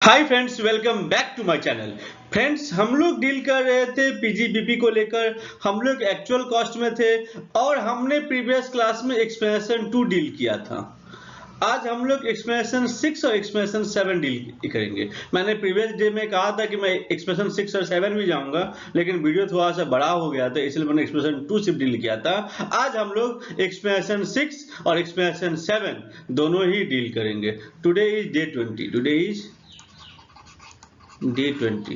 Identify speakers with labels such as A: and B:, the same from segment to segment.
A: Hi friends, welcome back to my channel. Friends, हम लोग deal कर रहे थे पीजीबीपी को लेकर। हम लोग एक्चुअल कॉस्ट में थे और हमने प्रीवियस क्लास में एक्सप्लेनेशन 2 डील किया था। आज हम लोग एक्सप्लेनेशन 6 और एक्सप्लेनेशन 7 डील करेंगे। मैंने प्रीवियस डे में कहा था कि मैं एक्सप्लेनेशन 6 और 7 भी जाऊंगा, लेकिन वीडियो थोड़ा सा बड़ा हो गया था, इसलिए मैंने एक्सप्लेनेशन 2 सिर्फ डील किया था। आज हम लोग एक्सप्लेनेशन 6 और एक्सप्लेनेशन 7 दोनों ही डील करेंगे। Today is day 20। Today is day 20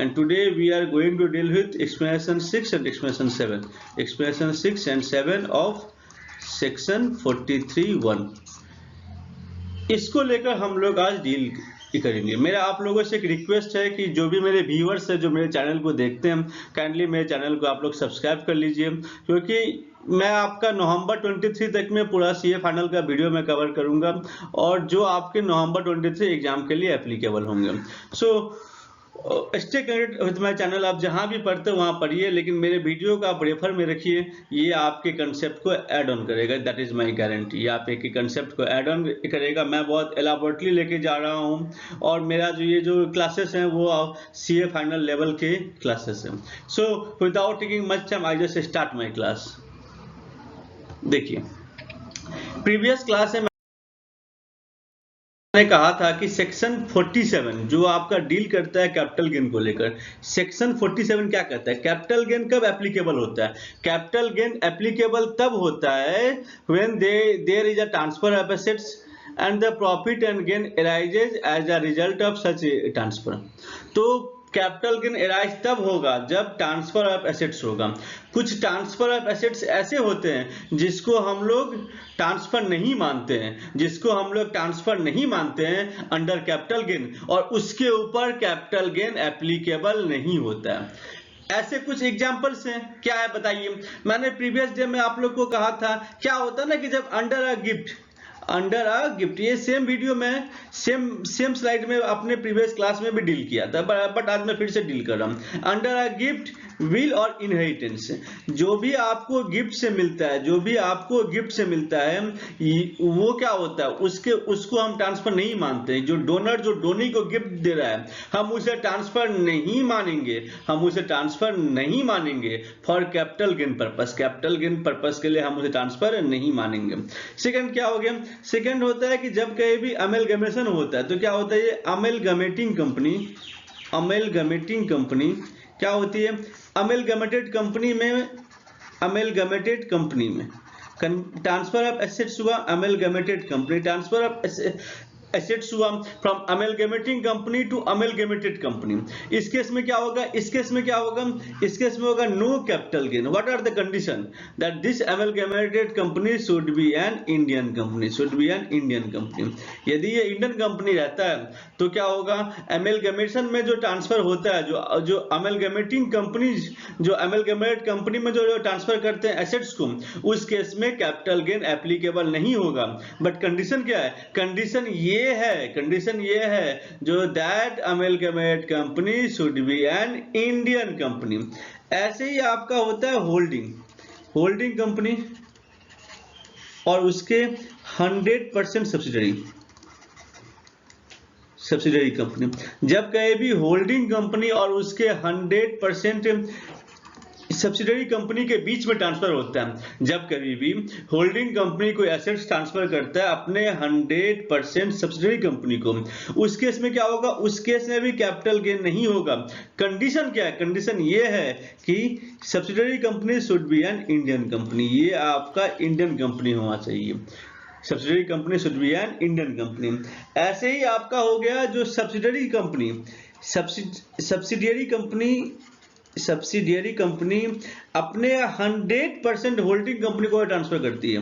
A: and today we are going to deal with explanation 6 and explanation 7. Explanation 6 and 7 of section 43(1). इसको लेकर हम लोग आज डील करेंगे। मेरा आप लोगों से एक रिक्वेस्ट है कि जो भी मेरे व्यूअर्स है, जो मेरे चैनल को देखते हैं, काइंडली मेरे चैनल को आप लोग सब्सक्राइब कर लीजिए, क्योंकि मैं आपका नवंबर 23 तक में पूरा सीए फाइनल का वीडियो में कवर करूंगा और जो आपके नवंबर 23 एग्जाम के लिए एप्लीकेबल होंगे। So stay connected with my channel. आप जहां भी पढ़ते हो वहां पढ़िए, लेकिन मेरे वीडियो का आप रेफर में रखिए। ये आपके कंसेप्ट को ऐड ऑन करेगा, दैट इज माय गारंटी। ये आप एक कंसेप्ट को ऐड ऑन करेगा। मैं बहुत एलाबोरेटली लेके जा रहा हूं और मेरा जो क्लासेस हैं वो सीए फाइनल लेवल के क्लासेस हैं। So without taking much time I just start my class. देखिए, प्रीवियस क्लास में मैंने कहा था कि सेक्शन 47 जो आपका डील करता है कैपिटल गेन को लेकर, सेक्शन 47 क्या कहता है? कैपिटल गेन कब एप्लीकेबल होता है? कैपिटल गेन एप्लीकेबल तब होता है when there is a transfer of assets and the profit and gain arises as a result of such transfer. तो कैपिटल गेन अराइज तब होगा जब ट्रांसफर ऑफ एसेट्स होगा। कुछ ट्रांसफर ऑफ एसेट्स ऐसे होते हैं जिसको हम लोग ट्रांसफर नहीं मानते हैं अंडर कैपिटल गेन, और उसके ऊपर कैपिटल गेन एप्लीकेबल नहीं होता है। ऐसे कुछ एग्जांपल्स हैं, क्या है बताइए। मैंने प्रीवियस डे में आप लोग को कहा था, क्या होता है ना कि जब अंडर अ गिफ्ट, ये सेम वीडियो में सेम स्लाइड में अपने प्रीवियस क्लास में भी डील किया था, बट आज मैं फिर से डील कर रहा हूं। अंडर अ गिफ्ट, विल और इनहेरिटेंस, जो भी आपको गिफ्ट से मिलता है वो क्या होता है, उसको हम ट्रांसफर नहीं मानते। जो डोनी को गिफ्ट दे रहा है, हम उसे ट्रांसफर नहीं मानेंगे फॉर कैपिटल गेन पर्पस के लिए हम उसे ट्रांसफर नहीं मानेंगे। सेकंड क्या हो गया? सेकंड होता है कि जब कहीं भी अमेलगमेशन होता है तो क्या होता है, ये अमेलगमेटिंग कंपनी क्या होती है? अमेलगमेटेड कंपनी में ट्रांसफर ऑफ एसेट्स हुआ, amalgamated company transfer of assets हुआ from amalgamating company to amalgamated company. इस केस में क्या होगा? इस केस में होगा no capital gain. What are the condition? That this amalgamated company should be an Indian company. यदि ये इंडियन कंपनी रहता है तो क्या होगा? अमेलगमेशन में जो ट्रांसफर होता है, जो अमेलगमेटिंग कंपनी जो अमेलगमेटेड कंपनी में जो ट्रांसफर करते हैं एसेट्स को, उस केस में कैपिटल गेन एप्लीकेबल नहीं होगा। बट कंडीशन क्या है? कंडीशन ये है जो that amalgamate company should be an Indian company. ऐसे ही आपका होता है होल्डिंग कंपनी और उसके 100% सब्सिडरी कंपनी। जब कहीं भी होल्डिंग कंपनी और उसके 100% सब्सिडरी कंपनी के बीच में ट्रांसफर होता है, जब कभी भी होल्डिंग कंपनी को एसेट्स ट्रांसफर करता है अपने 100% सब्सिडरी कंपनी को, उस केस में क्या होगा? उस केस में भी कैपिटल गेन नहीं होगा। कंडीशन क्या है? कंडीशन ये है कि subsidiary company should be an Indian company. ये आपका इंडियन कंपनी होना चाहिए। Subsidiary company should be an Indian company. ऐसे ही आपका हो गया जो सब्सिडियरी कंपनी अपने 100% होल्डिंग कंपनी को ट्रांसफर करती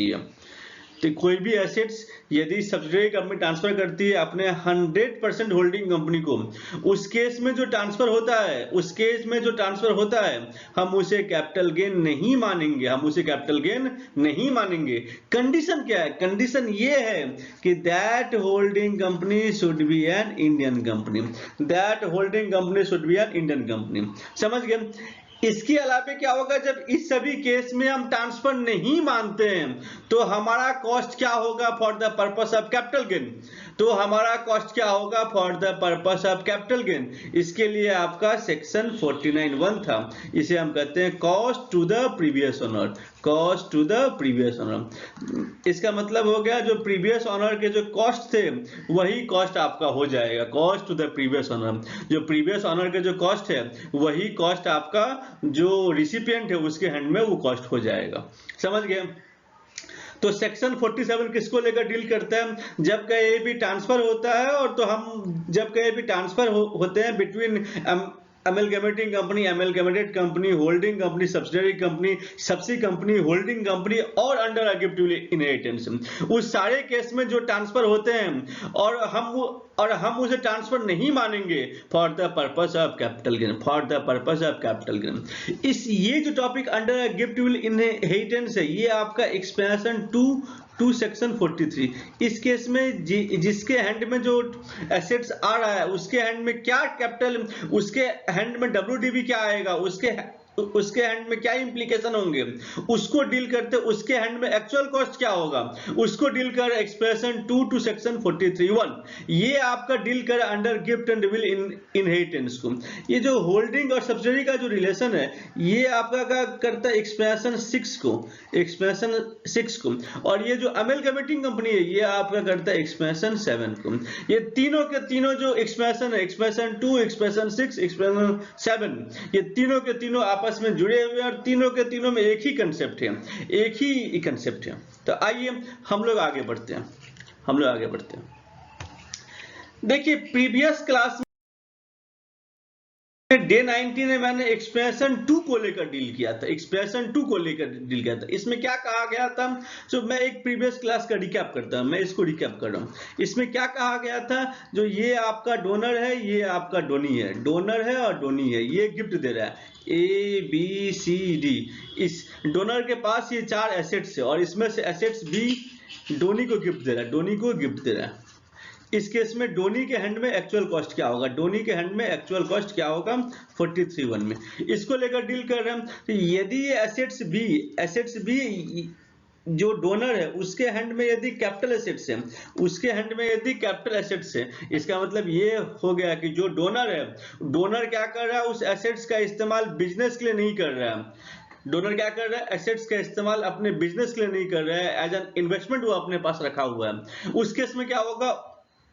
A: है। तो कोई भी एसेट्स यदि सब्सिडियरी कंपनी ट्रांसफर करती है अपने 100% होल्डिंग कंपनी को, उस केस में जो ट्रांसफर होता है हम उसे कैपिटल गेन नहीं मानेंगे। कंडीशन क्या है? कंडीशन ये है कि that holding company should be an Indian company. समझ गए? इसके अलावा क्या होगा, जब इस सभी केस में हम ट्रांसफर नहीं मानते हैं तो हमारा कॉस्ट क्या होगा for the purpose of capital gain, तो हमारा कॉस्ट क्या होगा for the purpose of capital gain. इसके लिए आपका सेक्शन 49(1) था, इसे हम कहते हैं cost to the previous owner, cost to the previous owner. इसका मतलब हो गया जो प्रीवियस ओनर के जो कॉस्ट थे वही कॉस्ट आपका हो जाएगा, cost to the previous owner. जो प्रीवियस ओनर के जो कॉस्ट है वही कॉस्ट आपका जो रिसिपिएंट है उसके हैंड में वो कॉस्ट हो जाएगा। समझ गए? तो सेक्शन 47 किसको लेकर डील करता है, जब कहीं भी ट्रांसफर होता है और तो हम जब कहीं भी ट्रांसफर होते हैं between amalgamating company, amalgamated company, holding company, subsidiary company, सब्सी कंपनी, होल्डिंग कंपनी और अंडर अ गिफ्ट इनहेरिटेंस, उस सारे केस में जो ट्रांसफर होते हैं और हम उसे ट्रांसफर नहीं मानेंगे for the purpose of capital gain, for the purpose of capital gain. ये जो topic under a gift inheritance है ये आपका एक्सपेंशन टू सेक्शन 43। इस केस में जिसके हैंड में जो एसेट्स आ रहा है उसके हैंड में क्या कैपिटल, उसके हैंड में WDV क्या आएगा, उसके हैंड में क्या इंप्लीकेशन होंगे, उसको डील करते, उसके हैंड में एक्चुअल कॉस्ट क्या होगा उसको डील कर एक्सप्रेशन 2 टू सेक्शन 43(1). ये आपका डील कर under gift and will inheritance को। ये जो होल्डिंग और सब्सिडरी का जो रिलेशन है ये आपका क्या करता है एक्सप्रेशन 6 को, एक्सप्रेशन 6 को। और ये जो अमेलगमेटिंग कंपनी है ये आपका करता है एक्सप्रेशन 7 को। ये तीनों के तीनों जो एक्सप्रेशन है, एक्सप्रेशन 2, एक्सप्रेशन 6, एक्सप्रेशन 7, ये तीनों के तीनों आपस में जुड़े हुए हैं और तीनों के तीनों में एक ही कंसेप्ट है, एक ही कंसेप्ट है। तो आइए हम लोग आगे बढ़ते हैं, हम लोग आगे बढ़ते हैं। देखिए प्रीवियस क्लास में डे 19 में मैंने एक्सप्रेशन 2 को लेकर डील किया था, एक्सप्रेशन 2 को लेकर डील किया था। इसमें क्या कहा गया था, तो मैं एक प्रीवियस क्लास का रिकैप करता हूं, मैं इसको रिकैप कर रहा हूं। इसमें क्या कहा गया था, जो ये आपका डोनर है, ये आपका डोनी है, डोनर है और डोनी है, ये गिफ्ट दे रहा है ABCD। इस डोनर के पास ये 4 एसेट्स है और इसमें से एसेट्स B डोनी को गिफ्ट दे रहा है, डोनी को गिफ्ट दे रहा है। इस केस में डोनी के हैंड में एक्चुअल कॉस्ट क्या होगा, डोनी के हैंड में एक्चुअल कॉस्ट क्या होगा 43(1) में, इसको लेकर डील कर रहे हैं। तो यदि ये एसेट्स बी जो डोनर है उसके हैंड में यदि कैपिटल एसेट्स है, उसके हैंड में यदि कैपिटल एसेट्स है, इसका मतलब ये हो गया कि जो डोनर है, डोनर क्या कर रहा है, उस एसेट्स का इस्तेमाल बिजनेस के लिए नहीं कर रहा है। डोनर क्या कर रहा है, एसेट्स का इस्तेमाल अपने बिजनेस के लिए नहीं कर रहा है, एज एन इन्वेस्टमेंट वो अपने पास रखा हुआ है। उस केस में क्या होगा,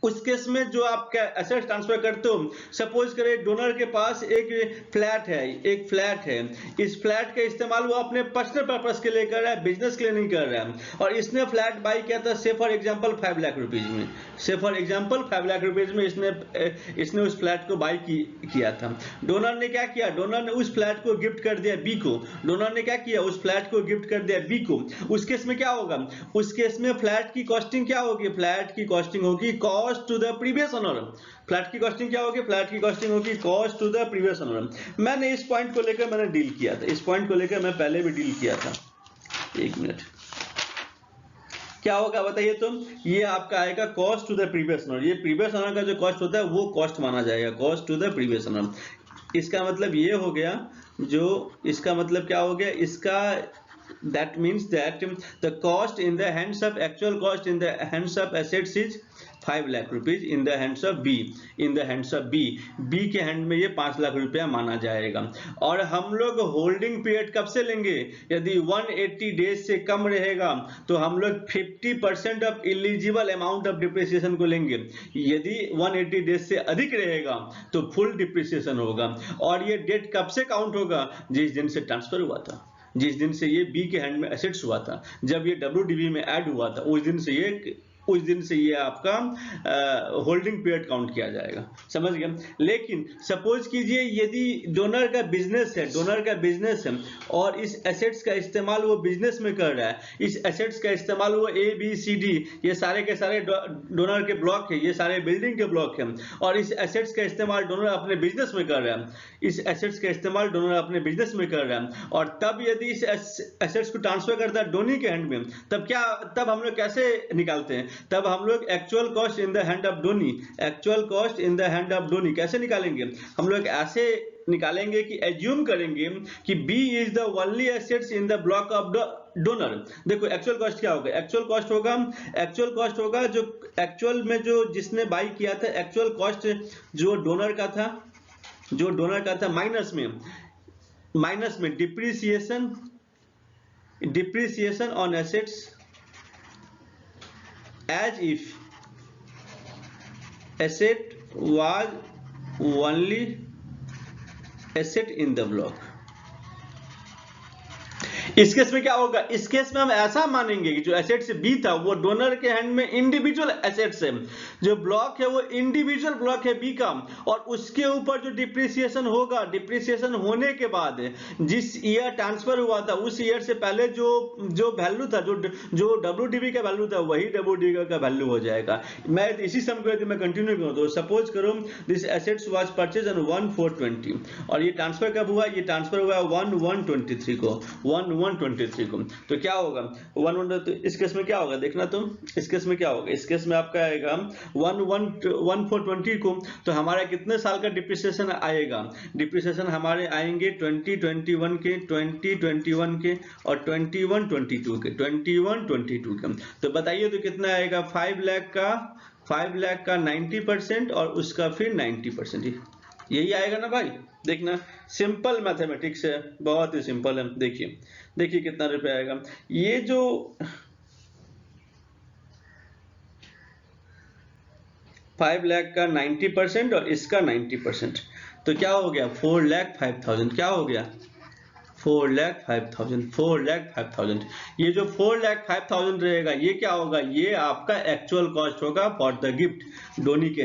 A: उस केस में जो आप एसेट्स ट्रांसफर करते हो, सपोज करें डोनर के पास एक फ्लैट है, इस फ्लैट का इस्तेमाल वो अपने पर्सनल पर्पस के लिए कर रहा है, बिजनेस के लिए नहीं कर रहा है। और इसने फ्लैट बाई किया था से फॉर एग्जांपल 5 लाख रुपीज में, से फॉर एग्जांपल 5 लाख रुपीज में इसने उस फ्लैट को बाई किया था। डोनर ने क्या किया, डोनर ने उस फ्लैट को गिफ्ट कर दिया बी को, डोनर ने क्या किया, उस फ्लैट को गिफ्ट कर दिया बी को। उस केस में क्या होगा, उस केस में फ्लैट की कॉस्टिंग क्या होगी, फ्लैट की कॉस्टिंग होगी cost to the previous owner. Flat की कॉस्टिंग क्या होगी, फ्लैट की कॉस्टिंग होगी cost to the previous owner. मैंने इस पॉइंट को लेकर मैंने डील किया था, इस पॉइंट को लेकर मैं पहले भी डील किया था। एक मिनट, क्या होगा बताइए, तो ये आपका आएगा cost to the previous owner. ये प्रीवियस ओनर का जो कॉस्ट होता है वो कॉस्ट माना जाएगा, cost to the previous owner. इसका मतलब ये हो गया, जो इसका मतलब क्या हो गया, इसका that means that the cost in the hands of actual cost in the hands of assets is 5 lakh rupees in the hands of B, in the hands of B के हैंड में ये 5 लाख रुपया माना जाएगा। और हम लोग होल्डिंग पीरियड कब से लेंगे, यदि 180 डेज से कम रहेगा तो हम लोग 50% of eligible amount of depreciation को लेंगे, यदि 180 डेज से अधिक रहेगा तो फुल डिप्रिसिएशन होगा। और ये डेट कब से काउंट होगा, जिस दिन से ट्रांसफर हुआ था, जिस दिन से ये बी के हैंड में एसेट्स हुआ था, जब ये WDV में ऐड हुआ था उस दिन से ये आपका होल्डिंग पीरियड काउंट किया जाएगा। समझ गए। लेकिन सपोज कीजिए यदि डोनर का बिजनेस है और इस एसेट्स का इस्तेमाल वो बिजनेस में कर रहा है, इस एसेट्स का इस्तेमाल वो ABCD ये सारे के सारे डोनर के ब्लॉक है, ये सारे बिल्डिंग के ब्लॉक है, और इस एसेट्स का इस्तेमाल डोनर अपने बिजनेस में कर रहा है, इस एसेट्स का इस्तेमाल डोनर अपने बिजनेस में कर रहा है। और तब यदि इस एसेट्स को ट्रांसफर करता है डोनी के हैंड में, तब हम लोग कैसे निकालते हैं, तब हम लोग actual cost in the hand of donee, actual cost in the hand of donee कैसे निकालेंगे, हम लोग ऐसे निकालेंगे कि एज्यूम करेंगे कि B is the only assets in the block of the donor. देखो एक्चुअल कॉस्ट क्या होगा, एक्चुअल कॉस्ट होगा जो एक्चुअल में जो जिसने बाई किया था, एक्चुअल कॉस्ट जो डोनर का था माइनस में depreciation on assets as if asset was only asset in the block. इस केस में क्या होगा, इस केस में हम ऐसा मानेंगे कि जो एसेट्स बी था वो डोनर के हैंड में इंडिविजुअल एसेट्स है, जो ब्लॉक है वो इंडिविजुअल ब्लॉक है बी का, और उसके ऊपर जो डिप्रिसिएशन होगा, डिप्रिसिएशन होने के बाद जिस ईयर ट्रांसफर हुआ था उस ईयर से पहले जो वैल्यू था, जो डब्ल्यूडीबी का वैल्यू था वही डब्ल्यूडीबी का वैल्यू हो जाएगा। मैं इसी सम को यदि मैं कंटिन्यू करूं तो सपोज करो this assets was purchase on 1/4/20 और ये ट्रांसफर कब हुआ, ये ट्रांसफर हुआ 1/1/23 को, 1/1/23 को। तो क्या होगा 1/1, तो इस केस में क्या होगा देखना तुम, इस केस में क्या होगा, इस केस में आपका आएगा 1/1/20 को, तो हमारा कितने साल का डिप्रिसिएशन आएगा, डिप्रिसिएशन हमारे आएंगे 2021 के, 2021 के और 21-22 के, 21-22 के। तो बताइए तो कितना आएगा, 5 लाख का 90% और उसका फिर 90%, यही आएगा ना भाई। देखना सिंपल मैथमेटिक्स है, बहुत ही सिंपल है। देखिए कितना रुपए आएगा, ये जो 5 लाख का 90% और इसका 90%, तो क्या हो गया 4,05,000, क्या हो गया 4,05,000। ये जो 4,05,000 रहेगा ये क्या होगा, ये आपका एक्चुअल कॉस्ट होगा फॉर द गिफ्ट डोनी के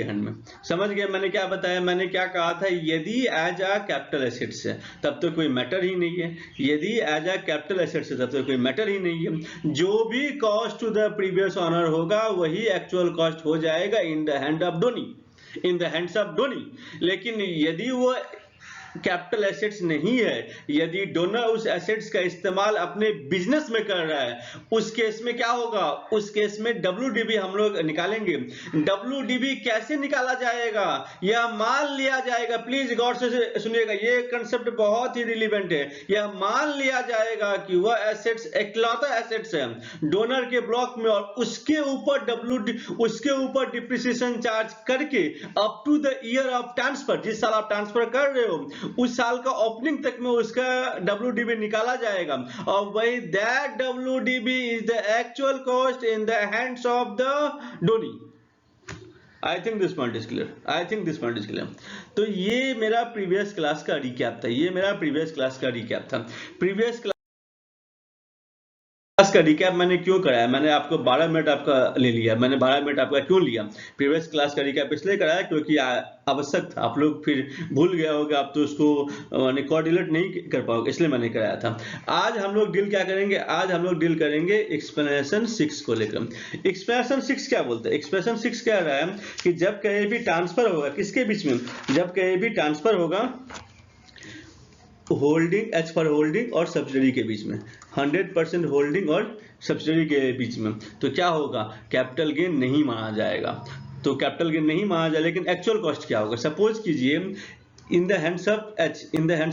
A: हैंड में। समझ गए मैंने क्या बताया, मैंने क्या कहा था, यदि एज अ कैपिटल एसेट्स है तब तो कोई मैटर ही नहीं है, यदि एज अ कैपिटल एसेट्स है तब तो कोई मैटर ही नहीं है। जो भी cost to the previous owner होगा वही एक्चुअल कॉस्ट हो जाएगा in the hands of donee. लेकिन यदि वो कैपिटल एसेट्स नहीं है, यदि डोनर उस एसेट्स का इस्तेमाल अपने बिजनेस में कर रहा है, उस केस में क्या होगा, उस केस में डब्ल्यूडीबी हम लोग निकालेंगे। डब्ल्यूडीबी कैसे निकाला जाएगा, यह मान लिया जाएगा, प्लीज गौर से सुनिएगा, ये कंसेप्ट बहुत ही रिलेवेंट है। यह मान लिया जाएगा कि वह एसेट्स इकलौता एसेट्स है डोनर के ब्लॉक में और उसके ऊपर डिप्रिसिएशन चार्ज करके up to the year of transfer, जिस साल आप ट्रांसफर कर रहे हो उस साल का ओपनिंग तक में उसका डब्ल्यूडीबी निकाला जाएगा और वही that WDB is the actual cost in the hands of the donee. I think this point is clear. तो ये मेरा प्रीवियस क्लास का रिकैप था। प्रीवियस क्लास का रिकैप मैंने क्यों कराया, मैंने आपको 12 मिनट आपका ले लिया, मैंने 12 मिनट आपका क्यों लिया, प्रीवियस क्लास का रिकैप इसलिए कराया क्योंकि आवश्यक था, आप लोग फिर भूल गए होगे, आप तो उसको कोऑर्डिनेट नहीं कर पाओगे, इसलिए मैंने कराया था। आज हम लोग डील क्या करेंगे, आज हम लोग डील करेंगे एक्सप्लेनेशन 6 को लेकर। एक्सप्लेनेशन 6 क्या बोलते हैं, एक्सप्लेनेशन 6 कह रहा है कि जब कहीं भी ट्रांसफर होगा, किसके बीच में, जब कहीं भी ट्रांसफर होगा होल्डिंग, एच फॉर होल्डिंग और सब्सिडरी के बीच में, 100% होल्डिंग और सब्सिडरी के बीच में, तो क्या होगा, कैपिटल गेन नहीं माना जाएगा। तो कैपिटल गेन नहीं माना जाए, लेकिन एक्चुअल कॉस्ट क्या होगा, सपोज कीजिए इन the hands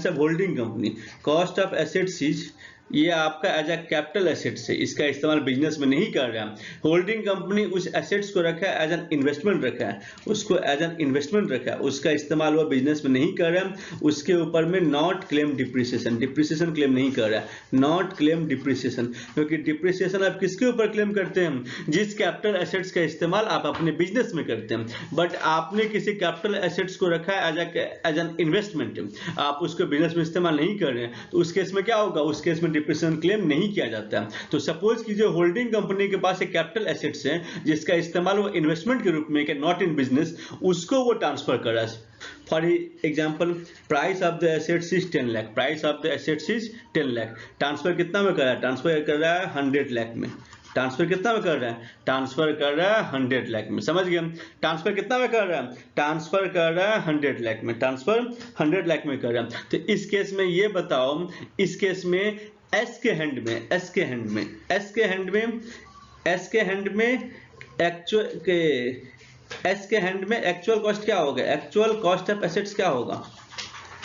A: of holding company cost of assets is, ये आपका एज अ कैपिटल एसेट्स है, इसका इस्तेमाल बिजनेस में नहीं कर रहा है। होल्डिंग कंपनी उस एसेट्स को रखा है एज एन इन्वेस्टमेंट रखा है, उसको एज एन इन्वेस्टमेंट रखा है, उसका इस्तेमाल वो बिजनेस में नहीं कर रहा है। उसके ऊपर में नॉट क्लेम डिप्रिसिएशन क्लेम नहीं कर रहा है, नॉट क्लेम डिप्रिसिएशन, क्योंकि डिप्रिसिएशन आप किसके ऊपर क्लेम करते हैं, जिस कैपिटल एसेट्स का इस्तेमाल आप अपने बिजनेस में करते हैं। बट आपने किसी कैपिटल एसेट्स को रखा है एज एन इन्वेस्टमेंट, आप उसको बिजनेस में इस्तेमाल नहीं कर रहे हैं, तो उस केस में क्या होगा, उस केस में डिप्रिसिएशन क्लेम नहीं किया जाता है। तो सपोज कीजिए होल्डिंग कंपनी के पास एक कैपिटल एसेट्स है जिसका इस्तेमाल वो इन्वेस्टमेंट के रूप में, नॉट इन बिजनेस, उसको वो ट्रांसफर कर रहा है। For example price of the assets is 10 lakh, price of the assets is 10 lakh, transfer कितना में कर रहा है, ट्रांसफर कर रहा है 100 लाख में, ट्रांसफर कितना में कर रहा है, ट्रांसफर कर रहा है 100 लाख में, समझ गए, ट्रांसफर कितना में कर रहा है, ट्रांसफर कर रहा है 100 लाख में, ट्रांसफर 100 लाख में कर रहा है। तो इस केस में ये बताओ, इस केस में एस के हैंड में एक्चुअल के एस के हैंड में एक्चुअल कॉस्ट क्या होगा, एक्चुअल कॉस्ट ऑफ एसेट्स क्या होगा,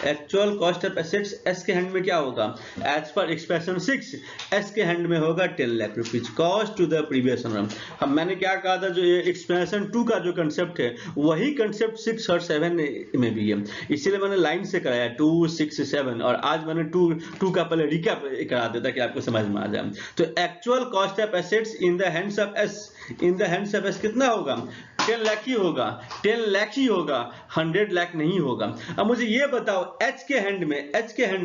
A: actual cost of assets S के हैंड में क्या होगा, एज पर एक्सप्रेशन 6 एस के हैंड में होगा 10 lakh rupees cost to the previous owner. हम मैंने क्या कहा था, जो ये एक्सप्रेशन 2 का जो कंसेप्ट है वही कंसेप्ट 6 और 7 में भी है, इसीलिए मैंने लाइन से कराया 2 6 7, और आज मैंने 2 का पहले रिकैप करा देता कि आपको समझ में आ जाए। तो actual cost of assets in the hands of S, in the hands of S कितना होगा, 10 लाख ही होगा, 10 लाख ही होगा, 100 लाख नहीं होगा। अब मुझे ये बताओ एच के हैंड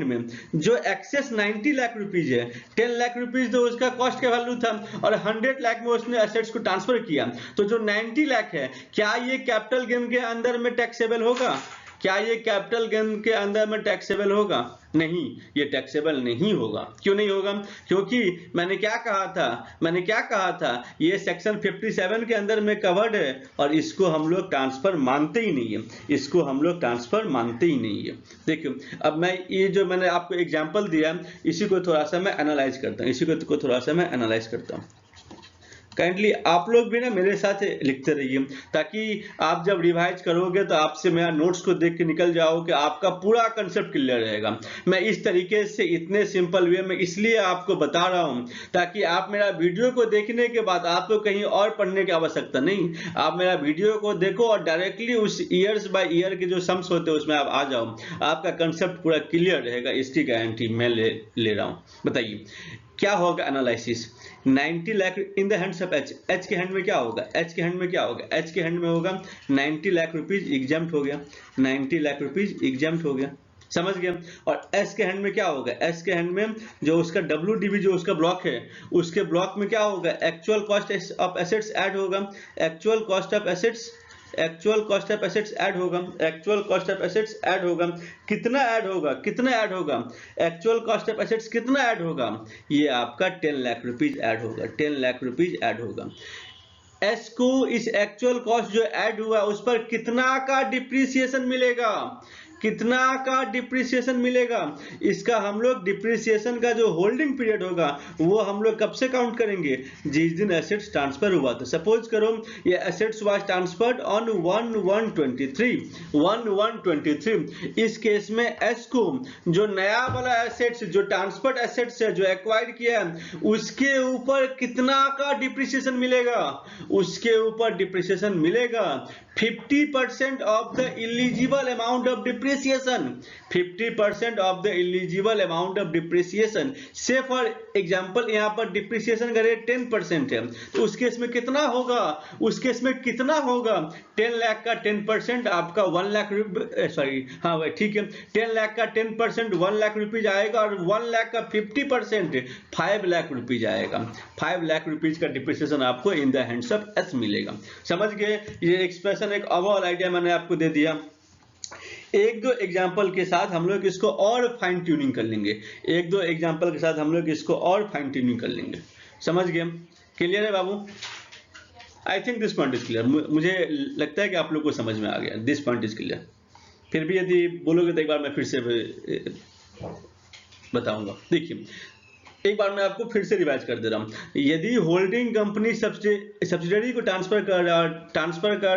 A: में जो एक्सेस 90 लाख रुपीज है, 10 लाख रुपीज तो उसका कॉस्ट का वैल्यू था और 100 लाख में उसने एसेट्स को ट्रांसफर किया, तो जो 90 लाख है क्या ये कैपिटल गेन के अंदर में टैक्सेबल होगा, क्या ये कैपिटल गेन के अंदर में टैक्सेबल होगा, नहीं, ये टैक्सेबल नहीं होगा। क्यों नहीं होगा, क्योंकि मैंने क्या कहा था ये सेक्शन 57 के अंदर में कवर्ड है और इसको हम लोग ट्रांसफर मानते ही नहीं है, इसको हम लोग ट्रांसफर मानते ही नहीं है। देखिए अब मैं ये जो मैंने आपको एग्जांपल दिया इसी को थोड़ा सा मैं एनालाइज करता हूँ, काइंडली आप लोग भी ना मेरे साथ लिखते रहिए, ताकि आप जब रिवाइज करोगे तो आपसे मेरा नोट्स को देख के निकल जाओ कि आपका पूरा कंसेप्ट क्लियर रहेगा। मैं इस तरीके से इतने सिंपल वे में इसलिए आपको बता रहा हूं ताकि आप मेरा वीडियो को देखने के बाद आपको कहीं और पढ़ने की आवश्यकता नहीं, आप मेरा वीडियो को देखो और डायरेक्टली उस ईयर्स बाय ईयर के जो सम्स होते हैं उसमें आप आ जाओ, आपका कंसेप्ट पूरा क्लियर रहेगा, इसकी गारंटी मैं ले रहा हूं। बताइए क्या होगा analysis, 90 lakh in the hands of H, H के हैंड में क्या होगा, एच के हैंड में होगा 90 लाख रुपीज एग्जाम्प्ट हो गया, 90 लाख रुपीज एग्जाम्प्ट हो गया, समझ गए। और एस के हैंड में क्या होगा, एस के हैंड में जो उसका WDB जो उसका ब्लॉक है उसके ब्लॉक में क्या होगा, actual cost of assets add होगा, actual cost of assets add होगा, कितना ऐड होगा, एक्चुअल कॉस्ट ऑफ एसेट्स कितना ऐड होगा, ये आपका 10 लाख रुपीज ऐड होगा, एस को इस एक्चुअल कॉस्ट जो ऐड हुआ उस पर कितना का डिप्रिसिएशन मिलेगा, इसका हम लोग डिप्रिसिएशन का जो होल्डिंग पीरियड होगा वो हम लोग कब से काउंट करेंगे, जिस दिन एसेट्स ट्रांसफर हुआ। तो सपोज करो ये एसेट्स वाज ट्रांसफर्ड ऑन 1/1/23, इस केस में एस को जो नया वाला एसेट्स जो ट्रांसफर्ड एसेट्स है जो एक्वायर्ड किया है उसके ऊपर कितना का डिप्रिसिएशन मिलेगा, उसके ऊपर डिप्रिसिएशन मिलेगा 50% of the eligible amount of depreciation, 50% of the eligible amount of depreciation. से फॉर एग्जांपल यहाँ पर डिप्रिसिएशन का रेट 10% है तो उस केस में कितना होगा, 10 लाख का 10% आपका 1 लाख, सॉरी हाँ भाई ठीक है, 10 लाख का 10% 1 लाख रुपीज आएगा और 1 लाख का 50% 5 लाख रुपीज आएगा, 5 लाख रुपीज का डिप्रिसिएशन आपको इन द हैंड्स ऑफ एस मिलेगा। समझ गए, ये एक्सप्रेशन एक ओवरऑल आइडिया मैंने आपको दे दिया। एक दो एग्जांपल के साथ हम लोग इसको और फाइन ट्यूनिंग कर लेंगे, समझ गए, क्लियर है बाबू, I think this point is clear, मुझे लगता है कि आप लोग को समझ में आ गया, दिस पॉइंट इज क्लियर। फिर भी यदि बोलोगे तो एक बार मैं फिर से बताऊंगा। देखिए एक बार मैं आपको फिर से रिवाइज कर दे रहा हूं, यदि होल्डिंग कंपनी सब्सिडरी को ट्रांसफर कर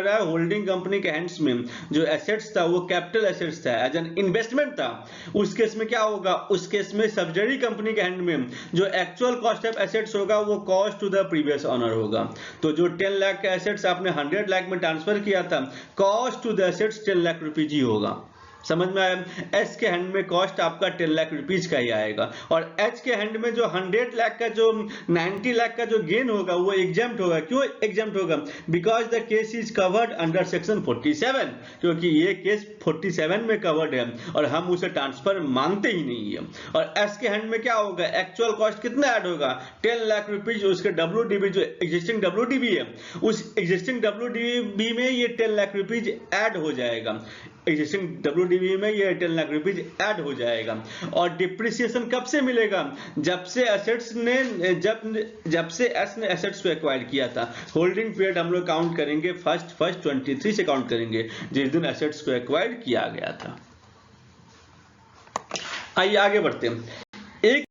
A: रहा है होल्डिंग कंपनी के हैंड्स में, जो एसेट्स था वो कैपिटल एसेट्स था, एज एन इन्वेस्टमेंट था, उस केस में क्या होगा, उस केस में सब्सिडरी कंपनी के हैंड में जो एक्चुअल कॉस्ट ऑफ एसेट्स होगा वो cost to the previous owner होगा। तो जो 10 लाख का एसेट्स आपने 100 लाख में ट्रांसफर किया था, cost to the assets 10 lakh rupees ही होगा, समझ में आया। एस के हैंड में कॉस्ट आपका 10 लाख रुपीज का ही आएगा और एच के हैंड में जो 100 लाख का जो 90 लाख का जो गेन होगा वो एग्जाम्प्ट होगा। क्यों एग्जाम्प्ट होगा? Because the case is covered under section 47, क्योंकि ये केस 47 में कवर्ड है और हम उसे ट्रांसफर मानते ही नहीं है। और एस के हैंड में क्या होगा, एक्चुअल कॉस्ट कितना ऐड होगा, 10 लाख रुपीज। उसके WDB जो एग्जिस्टिंग WDB है, उस एग्जिस्टिंग WDB में ये 10 लाख रुपीज ऐड हो जाएगा, एग्जिस्टिंग WDB में ये 10 लाख रुपीज ऐड हो जाएगा। और डिप्रिसिएशन कब से मिलेगा, जब से एसेट्स ने जब से एस ने एसेट्स को एक्वायर किया था। होल्डिंग पीरियड हम लोग काउंट करेंगे फर्स्ट 23 से काउंट करेंगे, जिस दिन एसेट्स को एक्वायर किया गया था। आइए आगे बढ़ते हैं। एक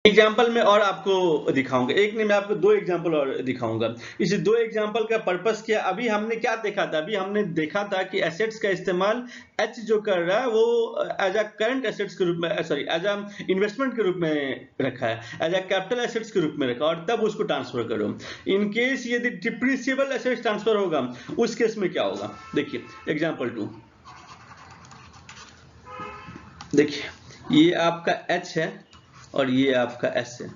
A: एग्जाम्पल में और आपको दिखाऊंगा, एक नहीं मैं आपको दो एग्जाम्पल और दिखाऊंगा। इस दो एग्जाम्पल का पर्पस क्या, अभी हमने क्या देखा था, अभी हमने देखा था कि एसेट्स का इस्तेमाल एच जो कर रहा है वो एज अ करंट एसेट्स के रूप में, सॉरी एज अ इन्वेस्टमेंट के रूप में रखा है, एज अ कैपिटल एसेट्स के रूप में रखा, और तब उसको ट्रांसफर करो। इन केस यदि डिप्रिसिएबल एसेट्स ट्रांसफर होगा उस केस में क्या होगा, देखिए एग्जाम्पल 2, देखिए ये आपका एच है और ये आपका एस है,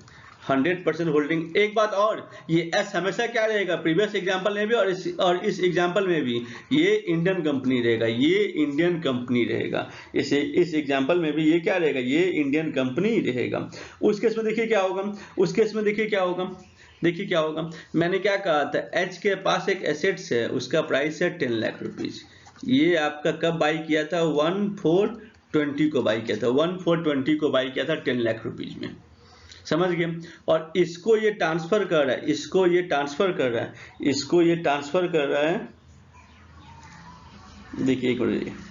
A: 100% होल्डिंग। एक बात और, ये एस हमेशा क्या रहेगा, प्रीवियस एग्जांपल में भी और इस एग्जांपल में भी ये इंडियन कंपनी रहेगा, ये इंडियन कंपनी रहेगा। इस एग्जांपल में भी ये क्या रहेगा, ये इंडियन कंपनी रहेगा। उस केस में देखिए क्या होगा, उस केस में देखिए क्या होगा, देखिए क्या होगा, मैंने क्या कहा था, एच के पास एक एसेट्स है, उसका प्राइस है 10 लाख रुपीज। ये आपका कब बाई किया था, 1420 को बाई किया था, 1420 को बाई किया था 10 लाख रुपीज में, समझ गए। और इसको ये ट्रांसफर कर रहा है, इसको ये ट्रांसफर कर रहा है, इसको ये ट्रांसफर कर रहा है, देखिए एक मिनट,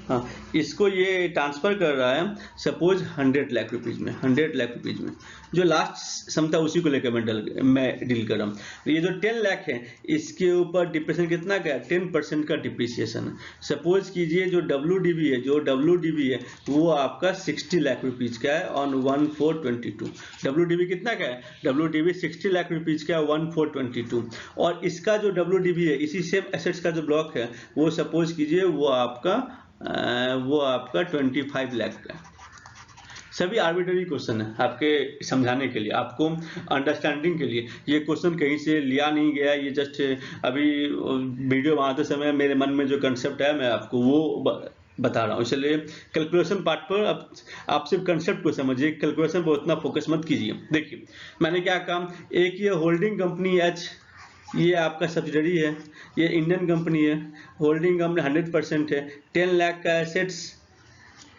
A: हाँ इसको ये ट्रांसफर कर रहा है सपोज 100 लाख रुपीज में, 100 लाख रुपीज में, जो लास्ट सम था उसी को लेकर मैं डील कर रहा हूँ। ये जो 10 लाख है इसके ऊपर डिप्रेशन कितना का है, 10% का डिप्रिसिएशन है। सपोज कीजिए जो WDV है, जो WDV है वो आपका 60 लाख रुपीज का है ऑन 1422। WDV कितना का है, WDV 60 लाख रुपीज का है 1422। और इसका जो WDV है, इसी सेम एसेट्स का जो ब्लॉक है वो सपोज कीजिए वो आपका 25 लाख का। सभी आर्बिट्ररी क्वेश्चन है आपके समझाने के लिए, आपको अंडरस्टैंडिंग के लिए। ये क्वेश्चन कहीं से लिया नहीं गया, ये जस्ट अभी वीडियो बनाते समय मेरे मन में जो कंसेप्ट है मैं आपको वो बता रहा हूँ। इसलिए कैलकुलेशन पार्ट पर अब आप सिर्फ कंसेप्ट को समझिए, कैलकुलेशन पर उतना फोकस मत कीजिए। देखिए मैंने क्या कहा, एक ये होल्डिंग कंपनी एच, ये आपका सब्सिडरी है, ये इंडियन कंपनी है, होल्डिंग कंपनी 100% है, 10 लाख का एसेट्स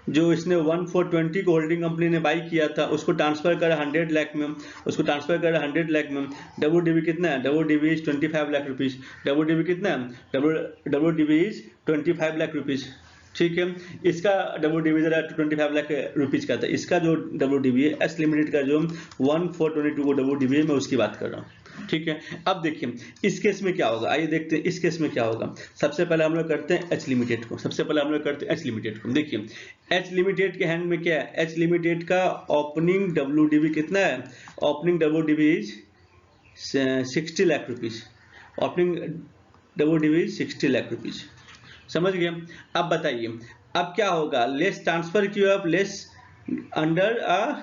A: जो इसने 1420 को होल्डिंग कंपनी ने बाई किया था उसको ट्रांसफर करा 100 लाख में, उसको ट्रांसफर करा 100 लाख में। WDV कितना है, WDV is 25 lakh rupees, WDV कितना है, WDV इज 25 लाख रुपीज, ठीक है। इसका WDV जरा 25 लाख रुपीज का था, इसका जो WDV है एस लिमिटेड का जो 1422 को WDV है मैं उसकी बात कर रहा हूँ, ठीक है। अब देखिए इस केस में क्या होगा, आइए देखते हैं इस केस में क्या होगा। सबसे पहले हम लोग करते हैं एच लिमिटेड को, सबसे पहले हम लोग करते हैं एच लिमिटेड को। देखिए एच लिमिटेड के हैंड में क्या है, एच लिमिटेड का ओपनिंग WDV कितना है, opening WDV is 60 lakh rupees, opening WDV is 60 lakh rupees, समझ गए। अब बताइए अब क्या होगा, लेस ट्रांसफर क्यों, अब लेस अंडर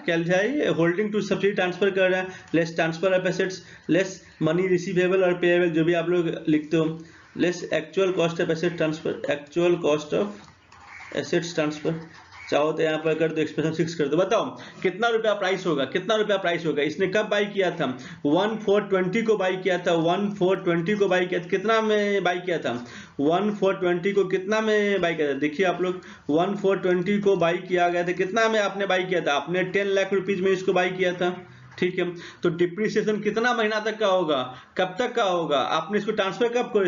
A: क्या लिखा है, होल्डिंग टू सब्सिडी ट्रांसफर कर रहा है, less transfer of assets, less money receivable और पेएबल जो भी आप लोग लिखते हो, less actual cost of asset transfer, actual cost of assets transfer, चाहो तो यहाँ पर कर दो एक्सप्रेशन 6 कर दो। बताओ कितना रुपया प्राइस होगा, कितना रुपया प्राइस होगा। इसने कब बाई किया था, 1420 को बाई किया था, 1420 को बाई किया था, कितना में बाई किया था, 1420 को कितना में बाई किया था। देखिए आप लोग 1420 को बाई किया गया था, कितना में आपने बाई किया था, आपने 10 लाख रुपीज में इसको बाई किया था, ठीक है। तो डिप्रिसिएशन कितना महीना तक का होगा, कब तक का होगा, आपने इसको ट्रांसफर कब करो,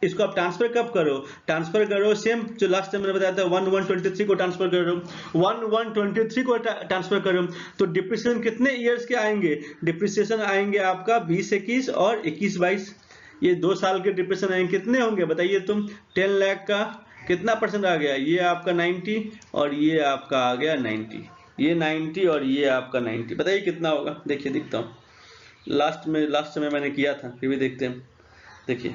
A: इसको आप ट्रांसफर कब करो, ट्रांसफर करो सेम जो लास्ट टाइम मैंने बताया था 1123 को ट्रांसफर करो, 1123 को ट्रांसफर करो। तो डिप्रिसिएशन कितने ईयर्स के आएंगे, डिप्रिसिएशन आएंगे आपका 20-21 और 21-22, ये 2 साल के डिप्रिसिएशन आएंगे। कितने होंगे बताइए तुम, 10 लाख का कितना परसेंट आ गया, ये आपका 90 और ये आपका आ गया 90, ये 90 और ये आपका 90, बताइए कितना होगा। देखिए दिखता हूँ, लास्ट समय मैंने किया था, फिर भी देखते हैं। देखिए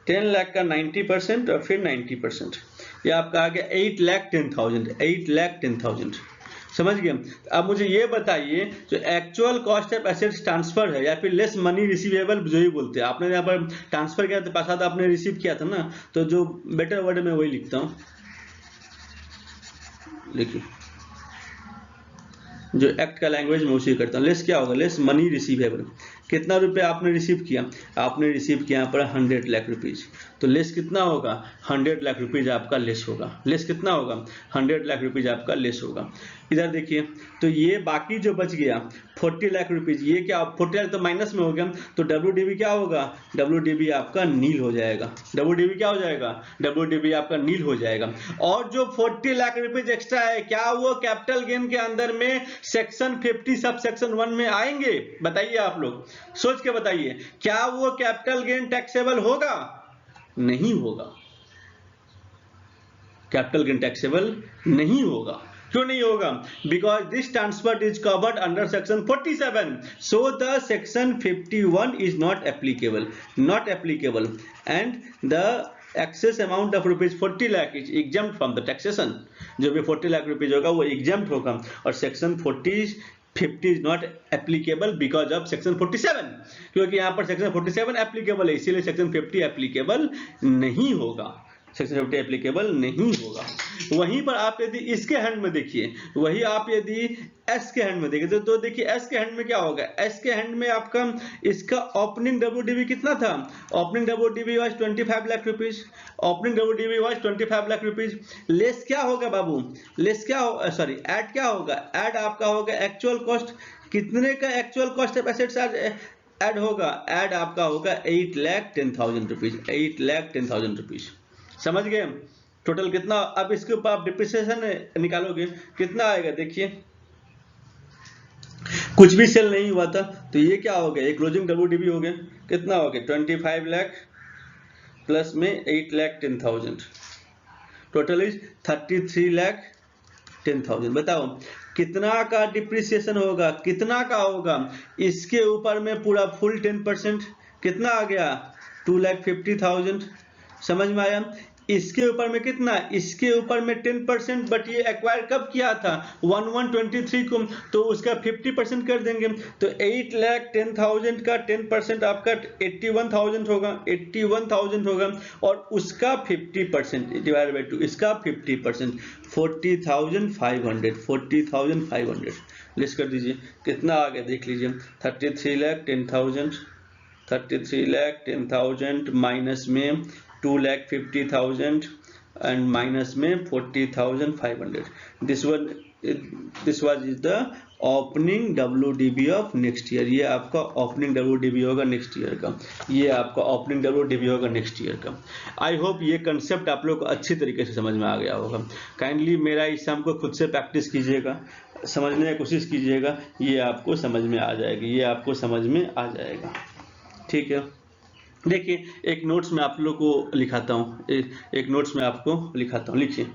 A: 10 लाख का 90% और फिर 90%, ये आपका आ गया 8,10,000, 8,10,000, समझ गए। अब मुझे ये बताइए जो actual cost of assets transfer है या फिर लेस मनी रिसीवेबल जो ही बोलते हैं, आपने यहाँ पर ट्रांसफर किया था, पैसा तो आपने रिसीव किया था ना, तो जो बेटर वर्ड में वही लिखता हूँ, देखिए जो एक्ट का लैंग्वेज में उसी करता हूँ। लेस क्या होगा, लेस मनी रिसीवेबल, कितना रुपए आपने रिसीव किया? आपने रिसीव किया यहाँ पर 100 लाख रुपीज। तो लेस कितना होगा? 100 लाख रुपीज आपका लेस होगा। लेस कितना होगा? 100 लाख रुपीज आपका लेस होगा। इधर देखिए, तो ये बाकी जो बच गया 40 लाख रुपीज, ये क्या 40 लाख तो माइनस में हो गया, तो WDB क्या होगा? WDB आपका नील हो जाएगा। WDB क्या हो जाएगा? WDB आपका नील हो जाएगा। और जो 40 लाख रुपीज एक्स्ट्रा है, क्या वो कैपिटल गेन के अंदर में सेक्शन 50 सब सेक्शन 1 में आएंगे? बताइए आप लोग, सोच के बताइए, क्या वो कैपिटल गेन टैक्सेबल होगा? नहीं होगा। कैपिटल गेन टैक्सेबल नहीं होगा। क्यों नहीं होगा? Because this transfer is covered under section 47, so the section 51 is not applicable, not applicable, and the excess amount of rupees 40 lakh is exempt from the taxation. जो भी 40 लाख रुपीज होगा वो एग्जम्प्ट होगा, और section 50 is not applicable because of section 47, क्योंकि यहाँ पर section 47 applicable है, इसीलिए सेक्शन 50 एप्लीकेबल नहीं होगा। सेक्शन 50 एप्लीकेबल नहीं होगा। वहीं पर आप यदि इसके हैंड में देखिए, वही आप यदि एस के हैंड में देखिए, तो देखिए एस के हैंड में क्या होगा? एस के हैंड में आपका इसका ओपनिंग WDB कितना था? Opening WDB was 25 lakh rupees. Opening WDB was 25 lakh rupees. Less क्या होगा बाबू? लेस क्या हो, सॉरी, ऐड क्या होगा? ऐड आपका होगा एक्चुअल कॉस्ट। कितने का actual cost of assets add होगा? ऐड आपका होगा 8,10,000 रुपीज। 8,10,000 रुपीज। समझ गए? टोटल कितना? अब इसके ऊपर आप डिप्रिसिएशन निकालोगे, कितना आएगा? देखिए, कुछ भी सेल नहीं हुआ था, तो ये क्या हो गया? एक क्लोजिंग WDB हो गया। कितना हो गया? 25 लाख प्लस में 8,10,000, टोटल इज 33,10,000। बताओ कितना का डिप्रिसिएशन होगा? कितना का होगा? इसके ऊपर में पूरा फुल 10%, कितना आ गया? 2,50,000। समझ में आया? इसके ऊपर में कितना? इसके ऊपर में 10%, बट ये एक्वायर कब किया था? 11/23 को, तो उसका 50% कर देंगे, तो 8,10,000 का 10% आपका 81,000 होगा। 81,000 होगा, और उसका 50% डिवाइड बाई 2, इसका 50% 40,500। 40,500 लिस्ट कर दीजिए, कितना आ गया देख लीजिए। 33,10,000, 33,10,000 माइनस में 2,50,000 एंड माइनस में 40,500। This was is the opening WDB of next year. ये आपका ओपनिंग WDB होगा नेक्स्ट ईयर का। ये आपका ओपनिंग WDB होगा नेक्स्ट ईयर का। आई होप ये कंसेप्ट आप लोग को अच्छी तरीके से समझ में आ गया होगा। काइंडली मेरा इस शाम को खुद से प्रैक्टिस कीजिएगा, समझने की कोशिश कीजिएगा, ये आपको समझ में आ जाएगी, ये आपको समझ में आ जाएगा। ठीक है, देखिए एक नोट्स में आप लोग को लिखाता हूँ, एक नोट्स में आपको लिखाता हूँ। लिखिए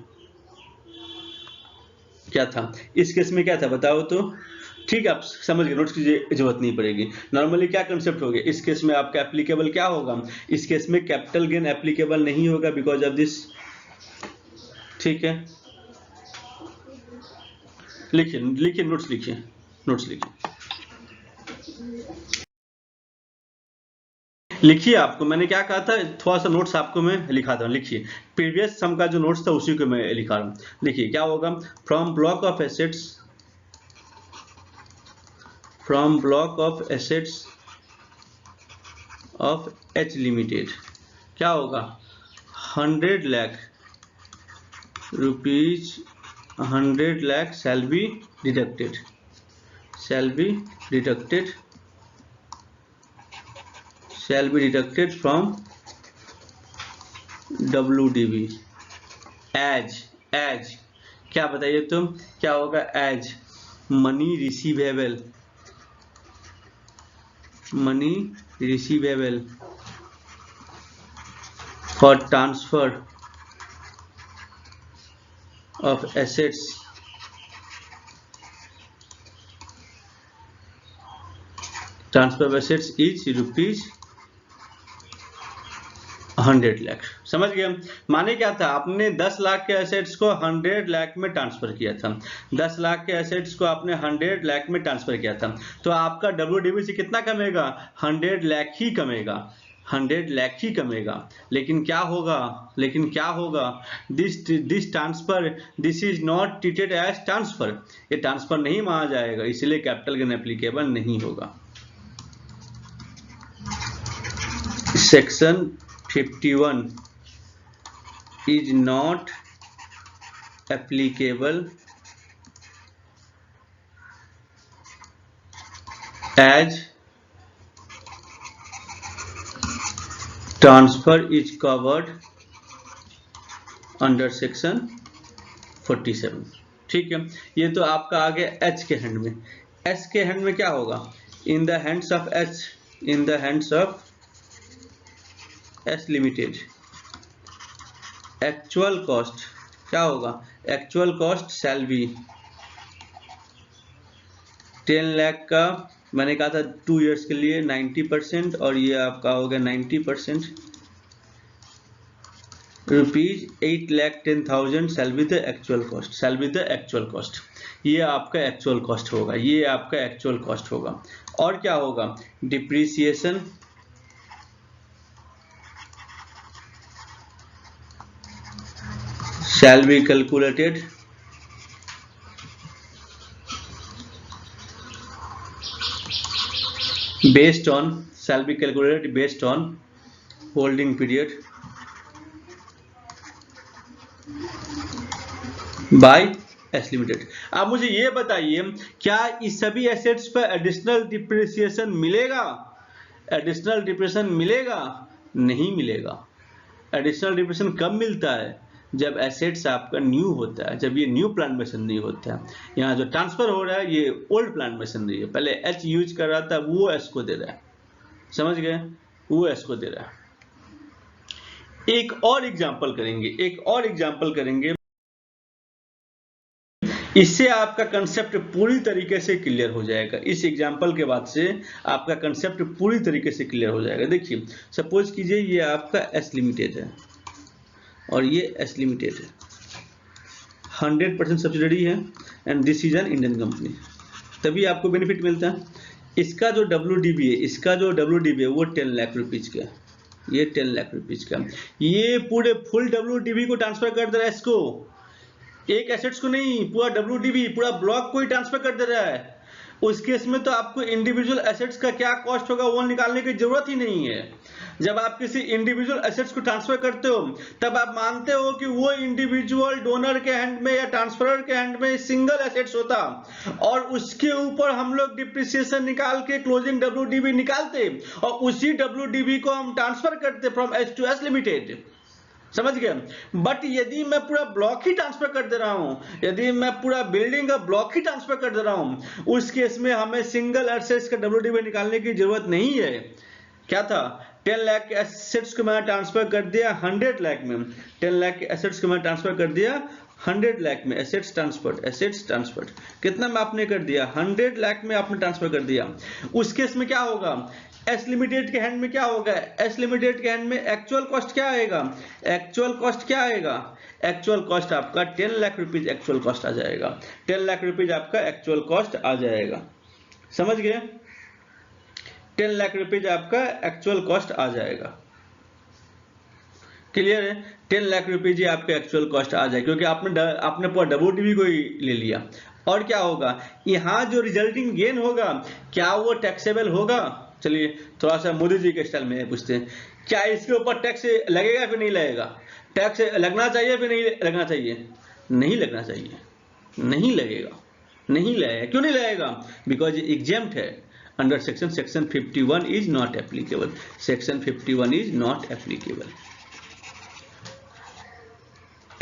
A: क्या था इस केस में, क्या था बताओ तो। ठीक है, आप समझ गए, नोट्स की जरूरत नहीं पड़ेगी। नॉर्मली क्या कंसेप्ट हो गया इस केस में? आपका एप्लीकेबल क्या होगा? इस केस में कैपिटल गेन एप्लीकेबल नहीं होगा बिकॉज ऑफ दिस। ठीक है, लिखिए लिखिए, नोट्स लिखिए, नोट्स लिखिए, लिखिए। आपको मैंने क्या कहा था, थोड़ा सा नोट्स आपको मैं लिखाता हूँ। लिखिए, प्रीवियस सम का जो नोट्स था उसी को मैं लिखा रहा हूँ। लिखिए क्या होगा? From block of assets, from block of assets of H limited क्या होगा? 100 lakh rupees, 100 lakh shall be deducted, shall be deducted, shall be deducted from WDB as क्या बताइए तुम, क्या होगा? as money receivable, money receivable for transfer of assets is rupees 100 lakh. समझ गए? माने क्या था, आपने 10 लाख के एसेट्स को 100 लाख में ट्रांसफर किया था। 10 लाख के एसेट्स को आपने 100 लाख में ट्रांसफर किया था, तो आपका WDB से कितना कमेगा? 100 लाख ही कमेगा, 100 लाख ही कमेगा। लेकिन क्या होगा, लेकिन क्या होगा? This transfer, this is not treated as transfer, ये ट्रांसफर नहीं माना जाएगा, इसलिए कैपिटल गेन एप्लीकेबल नहीं होगा। Section 51 is not applicable as transfer is covered under section 47। ठीक है, ये तो आपका आ गया एच के हैंड में। एस के हैंड में क्या होगा? इन the hands of H, in the hands of S limited, actual cost क्या होगा? Actual cost shall be 10 lakh का, मैंने कहा था 2 इयर्स के लिए 90%, और ये आपका हो गया 90%, rupees 8,10,000 shall be the actual cost, shall be the actual cost. ये आपका एक्चुअल कॉस्ट होगा, ये आपका एक्चुअल कॉस्ट होगा। और क्या होगा? Depreciation shall be calculated based on, shall be calculated based on holding period by S limited. आप मुझे ये बताइए, क्या इस सभी एसेट्स पर एडिशनल डिप्रिसिएशन मिलेगा? एडिशनल डिप्रिसिएशन मिलेगा? नहीं मिलेगा। एडिशनल डिप्रिसिएशन कब मिलता है? जब एसेट्स आपका न्यू होता है, जब ये न्यू प्लांट मशीनरी होता है। यहाँ जो ट्रांसफर हो रहा है ये ओल्ड प्लांट मशीनरी है, पहले एच यूज कर रहा था, वो एस को दे रहा है, समझ गए? वो एस को दे रहा है। एक और एग्जांपल करेंगे, एक और एग्जांपल करेंगे, इससे आपका कंसेप्ट पूरी तरीके से क्लियर हो जाएगा। इस एग्जांपल के बाद से आपका कंसेप्ट पूरी तरीके से क्लियर हो जाएगा। देखिए, सपोज कीजिए ये आपका एस लिमिटेड है और ये एस लिमिटेड है, 100% सब्सिडरी है, and this is an Indian company, तभी आपको बेनिफिट मिलता है। इसका जो WDB है, इसका जो WDB है वो 10 लाख रुपीज का, ये 10 लाख रुपीज का, ये पूरे फुल WDB को ट्रांसफर कर दे रहा है, इसको एक एसेट्स को नहीं, पूरा WDB पूरा ब्लॉक को ही ट्रांसफर कर दे रहा है। उस केस में तो आपको इंडिविजुअल एसेट्स का क्या कॉस्ट होगा वो निकालने की जरूरत ही नहीं है। जब आप किसी इंडिविजुअल एसेट्स को ट्रांसफर करते हो तब आप मानते हो कि वो इंडिविजुअल डोनर के हैंड में या ट्रांसफरर के हैंड में सिंगल एसेट्स होता, और उसके ऊपर हम लोग डिप्रिसिएशन निकाल के क्लोजिंग WDB निकालते और उसी WDB को हम ट्रांसफर करते from H two S limited, समझ गए? बट यदि मैं पूरा ब्लॉक ही ट्रांसफर कर दे रहा हूं, यदि मैं पूरा बिल्डिंग का ब्लॉक ही ट्रांसफर कर दे रहा हूं, उस केस में हमें सिंगल एसेट्स का WDB निकालने की जरूरत नहीं है। क्या था? 10 लाख के एसेट्स को मैंने ट्रांसफर कर दिया 100 लाख में, 10 लाख के एसेट्स को मैंने ट्रांसफर कर दिया 100 लाख में। एसेट्स ट्रांसफर्ड, एसेट्स ट्रांसफर्ड कितना में आपने कर दिया? 100 लाख में आपने ट्रांसफर कर दिया। उस केस में क्या होगा? एस लिमिटेड के हैंड में क्या होगा? एस लिमिटेड के हैंड में एक्चुअल कॉस्ट क्या आएगा? एक्चुअल कॉस्ट क्या आएगा? एक्चुअल कॉस्ट आपका 10 लाख रुपीज एक्चुअल कॉस्ट आ जाएगा, 10 लाख रुपीज आपका एक्चुअल कॉस्ट आ जाएगा, समझ गए? 10 लाख रुपीज आपका एक्चुअल कॉस्ट आ जाएगा, क्लियर है? 10 लाख रुपीज ही आपका एक्चुअल कॉस्ट आ जाएगा, क्योंकि आपने पूरा WDB को ही ले लिया। और क्या होगा? यहाँ जो रिजल्टिंग गेन होगा क्या वो टैक्सेबल होगा? चलिए थोड़ा सा मोदी जी के स्टाइल में पूछते हैं, क्या इसके ऊपर टैक्स लगेगा फिर नहीं लगेगा? टैक्स लगना चाहिए फिर नहीं लगना चाहिए? नहीं लगना चाहिए, नहीं लगेगा, नहीं लगेगा। क्यों नहीं लगेगा? बिकॉज एग्जेम्प्ट है under section 51 is not applicable, section 51 is not applicable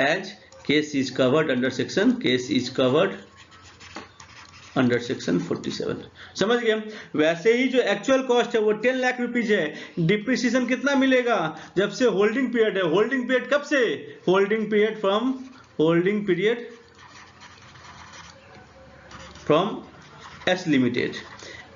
A: as case is covered under section, case is covered under section 47, समझ गए? वैसे ही जो एक्चुअल कॉस्ट है वो 10 लाख रुपीज है। डिप्रिसिएशन कितना मिलेगा? जब से होल्डिंग पीरियड है। होल्डिंग पीरियड कब से? Holding period from S limited,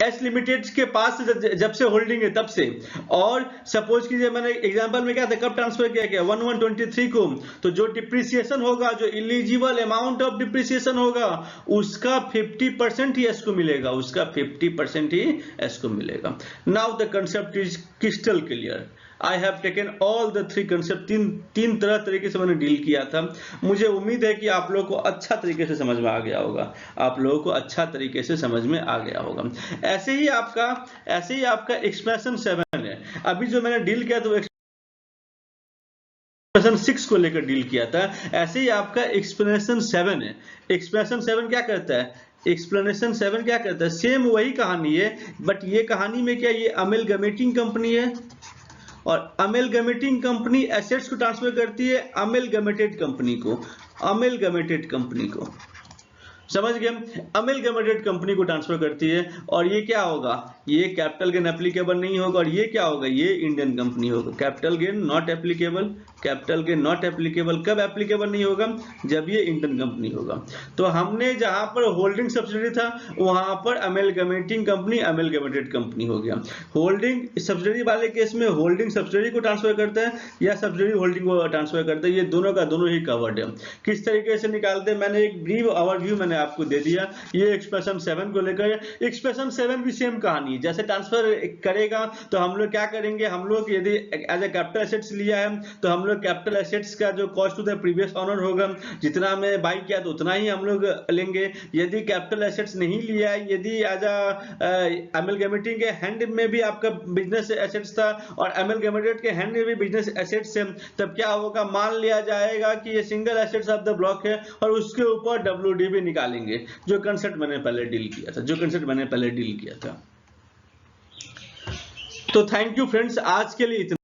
A: S limited के पास जब से होल्डिंग है तब से। और सपोज कीजिए मैंने एग्जांपल में क्या था, कब ट्रांसफर किया गया? 1/1/23 को। तो जो डिप्रिसिएशन होगा, जो इलिजिबल अमाउंट ऑफ डिप्रिसिएशन होगा, उसका 50% ही एस को मिलेगा, उसका 50% ही एस को मिलेगा। Now the concept is crystal clear. I have taken all the 3 concept, तीन तरह तरीके से मैंने डील किया था। मुझे उम्मीद है कि आप लोगों को अच्छा तरीके से समझ में आ गया होगा, आप लोगों को अच्छा तरीके से समझ में आ गया होगा। ऐसे ही आपका एक्सप्रेशन 7 है। अभी जो मैंने डील किया तो एक्सप्रेशन 6 को लेकर डील किया था। ऐसे ही आपका एक्सप्लेनेशन 7 है। एक्सप्लेनेशन 7 क्या करता है? एक्सप्लेनेशन 7 क्या करता है? सेम वही कहानी है, बट ये कहानी में क्या, ये अमेलगमेटिंग कंपनी है और अमेलगमेटिंग कंपनी एसेट्स को ट्रांसफर करती है अमेलगमेटेड कंपनी को, अमेलगमेटेड कंपनी को, समझ गए? अमेलगमेटेड कंपनी को ट्रांसफर करती है और ये क्या होगा, ये कैपिटल गेन एप्लीकेबल नहीं होगा और ये क्या होगा, ये इंडियन कंपनी होगा। Capital gain not applicable, capital gain not applicable कब एप्लीकेबल नहीं होगा? जब ये इंडियन कंपनी होगा। तो हमने जहां पर होल्डिंग सब्सिडरी था वहां पर अमेलगमेटिंग कंपनी अमेलगमेटेड कंपनी हो गया। होल्डिंग सब्सिडरी वाले केस में होल्डिंग सब्सिडरी को ट्रांसफर करता है या सब्सिडरी होल्डिंग को ट्रांसफर करता है, ये दोनों का दोनों ही कवर्ड है। किस तरीके से निकालते हैं, मैंने एक ब्रीफ ओवरव्यू मैंने आपको दे दिया। ये एक्सप्रेशन 7 को लेकर, एक्सप्रेशन 7 भी सेम कहानी है। जैसे ट्रांसफर करेगा तो हम लोग क्या करेंगे, हम लोग यदि एज ए कैपिटल एसेट्स लिया है तो हम लोग कैपिटल एसेट्स का जो cost to the previous owner होगा, जितना हमें बाई किया तो उतना ही हम लोग लेंगे। यदि कैपिटल एसेट्स नहीं लिया है, यदि एज अमेलगमेटिंग के हैंड में भी आपका बिजनेस एसेट्स था और अमेलगमेटेड के हैंड में भी बिजनेस एसेट्स है, तब क्या होगा, मान लिया जाएगा कि ये single assets of the block है और उसके ऊपर WDV निकालेंगे, जो कंसेप्ट मैंने पहले डील किया था। तो थैंक यू फ्रेंड्स, आज के लिए इतना।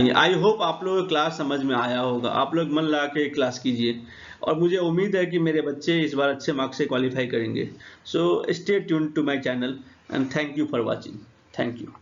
A: आई होप आप लोगों को क्लास समझ में आया होगा। आप लोग मन लगा के क्लास कीजिए और मुझे उम्मीद है कि मेरे बच्चे इस बार अच्छे मार्क्स से क्वालिफाई करेंगे। So stay tuned to my channel and thank you for watching. Thank you.